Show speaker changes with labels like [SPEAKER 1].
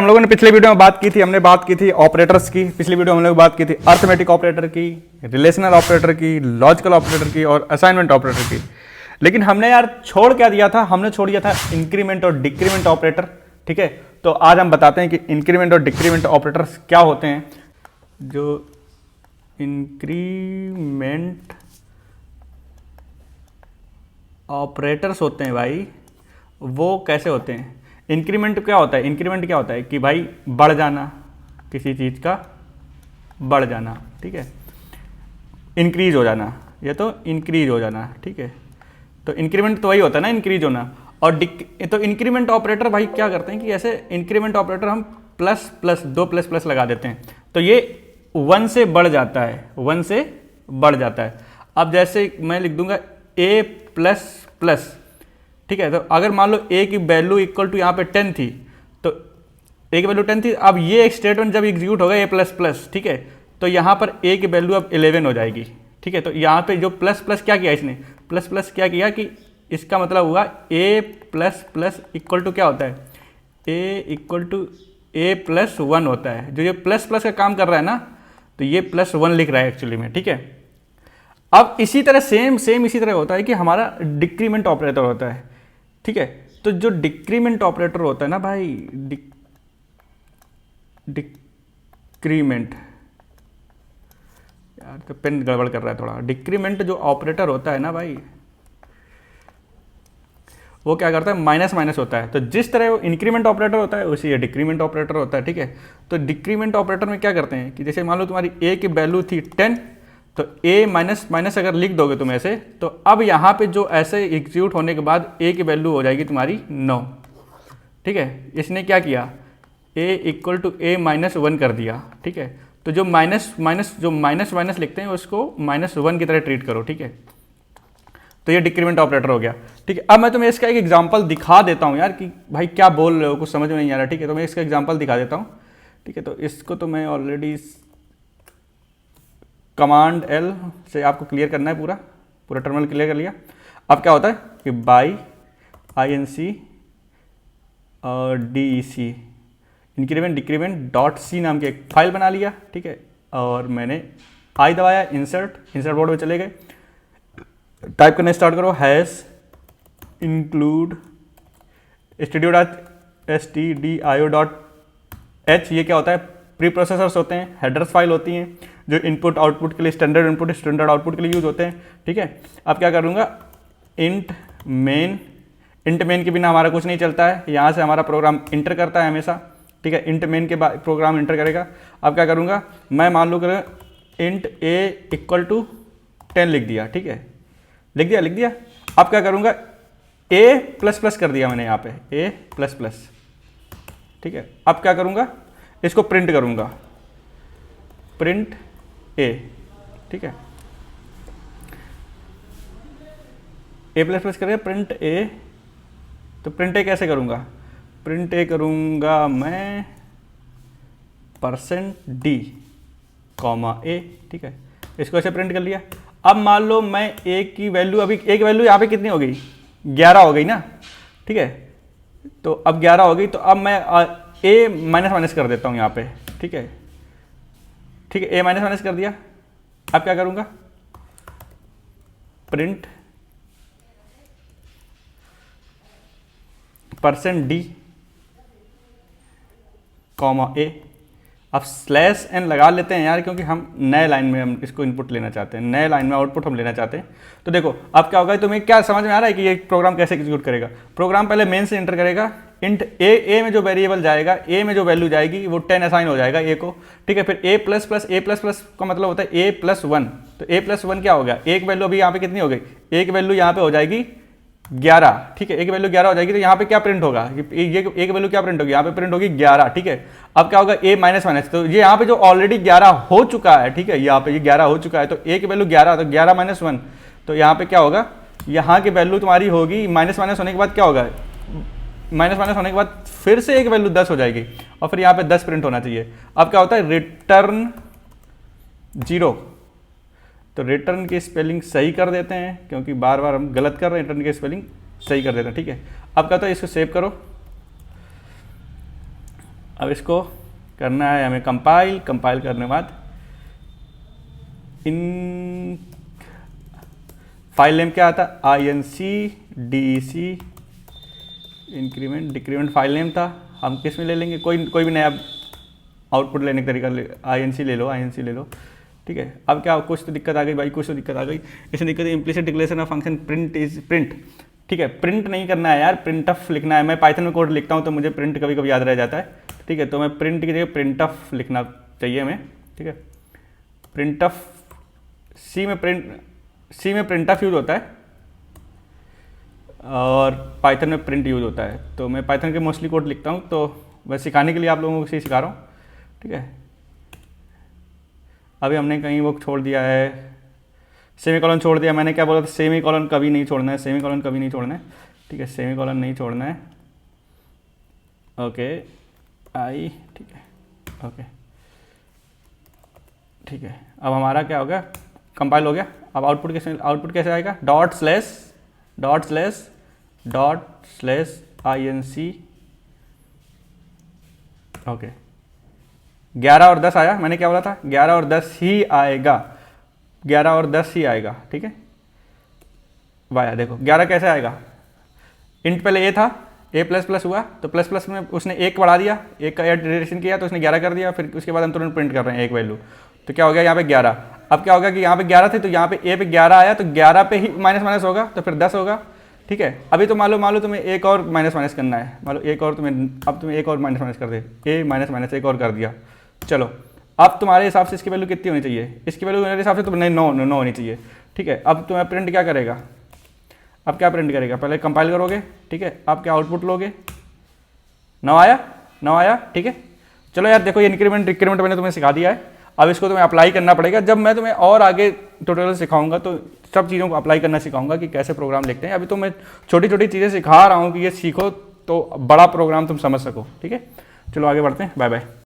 [SPEAKER 1] हम लोगों ने पिछले वीडियो में बात की थी ऑपरेटर्स की। पिछली वीडियो में हम लोग बात की थी अर्थमेटिक ऑपरेटर की, रिलेशनल ऑपरेटर की, लॉजिकल ऑपरेटर की और असाइनमेंट ऑपरेटर की। लेकिन हमने यार छोड़ क्या दिया था, हमने छोड़ दिया था इंक्रीमेंट और डिक्रीमेंट ऑपरेटर। ठीक है, तो आज हम बताते हैं कि इंक्रीमेंट और डिक्रीमेंट ऑपरेटर्स क्या होते हैं। जो इंक्रीमेंट ऑपरेटर्स होते हैं भाई, वो कैसे होते हैं। इंक्रीमेंट क्या होता है, इंक्रीमेंट क्या होता है कि भाई बढ़ जाना, किसी चीज़ का बढ़ जाना। ठीक है, इंक्रीज हो जाना, ये तो इंक्रीज हो जाना। ठीक है, तो इंक्रीमेंट तो वही होता है ना, इंक्रीज होना। और तो इंक्रीमेंट ऑपरेटर भाई क्या करते हैं कि ऐसे इंक्रीमेंट ऑपरेटर हम प्लस प्लस दो प्लस प्लस लगा देते हैं, तो ये 1 से बढ़ जाता है, 1 से बढ़ जाता है। अब जैसे मैं लिख दूंगा a प्लस प्लस। ठीक है, तो अगर मान लो a की वैल्यू इक्वल टू यहाँ पे 10 थी, तो a की वैल्यू 10 थी। अब ये एक स्टेटमेंट जब एग्जीक्यूट होगा a प्लस प्लस, ठीक है, तो यहाँ पर a की वैल्यू अब 11 हो जाएगी। ठीक है, तो यहाँ पे जो प्लस प्लस क्या किया इसने, प्लस प्लस क्या किया कि इसका मतलब हुआ a plus plus equal to क्या होता है, a equal to a plus 1 होता है। जो ये प्लस प्लस का काम कर रहा है ना, तो ये प्लस 1 लिख रहा है एक्चुअली में। ठीक है, अब इसी तरह सेम इसी तरह होता है कि हमारा डिक्रीमेंट ऑपरेटर होता है। ठीक है, तो जो डिक्रीमेंट ऑपरेटर होता है ना भाई, डिक्रीमेंट, यार तो पेन गड़बड़ कर रहा है थोड़ा। डिक्रीमेंट जो ऑपरेटर होता है ना भाई, वो क्या करता है, माइनस माइनस होता है। तो जिस तरह वो इंक्रीमेंट ऑपरेटर होता है उसी ये डिक्रीमेंट ऑपरेटर होता है। ठीक है, तो डिक्रीमेंट ऑपरेटर में क्या करते हैं कि जैसे मान लो तुम्हारी a की वैल्यू थी 10, तो a माइनस माइनस अगर लिख दोगे तुम ऐसे, तो अब यहाँ पे जो ऐसे एग्जीक्यूट होने के बाद a की वैल्यू हो जाएगी तुम्हारी 9। ठीक है, इसने क्या किया, a equal to a minus 1 कर दिया। ठीक है, तो जो माइनस माइनस लिखते हैं उसको -1 की तरह ट्रीट करो। ठीक है, तो ये डिक्रीमेंट ऑपरेटर हो गया। ठीक है, अब मैं तुम्हें इसका एक एग्जांपल दिखा देता हूँ यार कि भाई क्या बोल रहे हो, कुछ समझ में नहीं आ रहा। ठीक है, तो मैं इसका एग्जांपल दिखा देता हूँ। ठीक है, तो इसको तो मैं ऑलरेडी कमांड L से आपको क्लियर करना है, पूरा टर्मिनल क्लियर कर लिया। अब क्या होता है कि बाई INC और DEC increment decrement dot C नाम की एक फाइल बना लिया। ठीक है, और मैंने I दबाया, इंसर्ट बोर्ड में चले गए, टाइप करने स्टार्ट करो, हैश इंक्लूड stdio.h। ये क्या होता है, प्री प्रोसेसर्स होते हैं, हेडर्स फाइल होती हैं जो इनपुट आउटपुट के लिए, स्टैंडर्ड इनपुट स्टैंडर्ड आउटपुट के लिए यूज होते हैं। ठीक है, अब क्या करूँगा, इंट मेन के बिना हमारा कुछ नहीं चलता है, यहाँ से हमारा प्रोग्राम इंटर करता है हमेशा। ठीक है, इंट मेन के बाद प्रोग्राम इंटर करेगा। अब क्या करूँगा, मैं मान लो कर इंट a इक्वल टू 10 लिख दिया। ठीक है, लिख दिया। अब क्या करूँगा, a प्लस प्लस कर दिया मैंने यहाँ पे, a प्लस प्लस। ठीक है, अब क्या करूँगा, इसको प्रिंट करूँगा, प्रिंट a। ठीक है, a प्लस प्लस करें, प्रिंट a। तो प्रिंट a कैसे करूँगा, प्रिंट a करूँगा मैं %d, a। ठीक है, इसको ऐसे प्रिंट कर लिया। अब मान लो मैं a की वैल्यू, अभी a की वैल्यू यहाँ पे कितनी हो गई, 11 हो गई ना। ठीक है, तो अब 11 हो गई, तो अब मैं a माइनस माइनस कर देता हूँ यहाँ पे। ठीक है, a माइनस माइनस कर दिया। अब क्या करूँगा, प्रिंट %d, a। अब /n लगा लेते हैं यार, क्योंकि हम नए लाइन में हम इसको इनपुट लेना चाहते हैं, नए लाइन में आउटपुट हम लेना चाहते हैं। तो देखो अब क्या होगा, तुम्हें क्या समझ में आ रहा है कि ये प्रोग्राम कैसे एग्जीक्यूट करेगा। प्रोग्राम पहले मेन से इंटर करेगा, इंट a में जो वेरिएबल जाएगा, a में जो वैल्यू जाएगी वो 10 असाइन हो जाएगा a को। ठीक है, फिर a प्लस प्लस का मतलब होता है a प्लस 1। तो a प्लस 1 क्या हो गया, एक वैल्यू अभी यहाँ पे कितनी हो गई, एक वैल्यू यहाँ पे हो जाएगी 11। ठीक है, एक वैल्यू 11 हो जाएगी, तो यहाँ पे क्या प्रिंट होगा, ये एक वैल्यू क्या प्रिंट होगी, यहाँ पे प्रिंट होगी 11। ठीक है, अब क्या होगा, a माइनस माइनस, तो ये यहाँ पे जो ऑलरेडी 11 हो चुका है। ठीक है, यहाँ पे ये 11 हो चुका है, तो a की वैल्यू 11, तो 11 माइनस 1, तो यहाँ पे क्या होगा, यहाँ की वैल्यू तुम्हारी होगी माइनस माइनस होने के बाद क्या होगा, माइनस माइनस होने के बाद फिर से एक वैल्यू 10 हो जाएगी, और फिर यहाँ पे 10 प्रिंट होना चाहिए। अब क्या होता है, रिटर्न 0। तो रिटर्न की स्पेलिंग सही कर देते हैं, क्योंकि बार बार हम गलत कर रहे हैं, रिटर्न की स्पेलिंग सही कर देते हैं। ठीक है, अब कहता है इसको सेव करो। अब इसको करना है हमें कंपाइल करने के बाद इन फाइल नेम क्या आता है incdec increment decrement file name था, हम किस में ले लेंगे, कोई भी नया आउटपुट लेने का तरीका inc ले लो, ठीक है। अब क्या कुछ तो दिक्कत आ गई भाई, कुछ तो दिक्कत आ गई। इसमें दिक्कत है implicit declaration of function print is print, ठीक है। प्रिंट नहीं करना है यार, प्रिंट ऑफ लिखना है। मैं पाइथन में कोड लिखता हूँ तो मुझे प्रिंट कभी कभी याद रह जाता है, ठीक है। तो मैं प्रिंट की जगह प्रिंट ऑफ लिखना चाहिए हमें, ठीक है। प्रिंट ऑफ सी में प्रिंट ऑफ यूज होता है और पाइथन में प्रिंट यूज होता है। तो मैं पाइथन के मोस्टली कोड लिखता हूँ, तो मैं सिखाने के लिए आप लोगों को इसे सिखा रहा हूँ, ठीक है। अभी हमने कहीं वो छोड़ दिया है, सेमीकोलन छोड़ दिया। मैंने क्या बोला था, सेमीकोलन कभी नहीं छोड़ना है, सेमीकोलन कभी नहीं छोड़ना है, ठीक है। सेमीकोलन नहीं छोड़ना है, ओके आई, ठीक है, ओके, ठीक है। अब हमारा क्या हो गया, कंपाइल हो गया। अब आउटपुट कैसे आएगा, डॉट स्लैश inc, ओके। 11 और 10 आया, मैंने क्या बोला था 11 और 10 ही आएगा, 11 और 10 ही आएगा, ठीक है। वाया देखो 11 कैसे आएगा, इंट पहले ए था, a प्लस प्लस हुआ तो प्लस प्लस में उसने एक बढ़ा दिया, एक का एडिशन किया तो उसने 11 कर दिया, फिर उसके बाद हम तुरंत प्रिंट कर रहे हैं एक वैल्यू, तो क्या हो गया यहाँ पे 11। अब क्या होगा कि यहाँ पे 11 थे तो यहाँ पे ए पे 11 आया तो 11 पे ही माइनस माइनस होगा तो फिर 10 होगा, ठीक है। अभी तो मान लो तुम्हें एक और माइनस करना है, मान लो एक और तुम्हें एक और माइनस कर दे, ए माइनस एक और कर दिया। चलो अब तुम्हारे हिसाब से इसकी वैल्यू कितनी होनी चाहिए, इसकी वैल्यू मेरे हिसाब से तो नहीं 9 होनी चाहिए, ठीक है। अब तुम्हें प्रिंट क्या करेगा, अब क्या प्रिंट करेगा, पहले कंपाइल करोगे, ठीक है। अब क्या आउटपुट लोगे, 9 आया, ठीक है। चलो यार देखो ये इंक्रीमेंट डिक्रीमेंट मैंने तुम्हें सिखा दिया है, अब इसको तुम्हें अप्लाई करना पड़ेगा। जब मैं तुम्हें और आगे ट्यूटोरियल सिखाऊंगा तो सब चीज़ों को अप्लाई करना सिखाऊंगा कि कैसे प्रोग्राम लिखते हैं। अभी तो मैं छोटी छोटी चीज़ें सिखा रहा हूँ कि ये सीखो तो बड़ा प्रोग्राम तुम समझ सको, ठीक है। चलो आगे बढ़ते हैं, बाय बाय।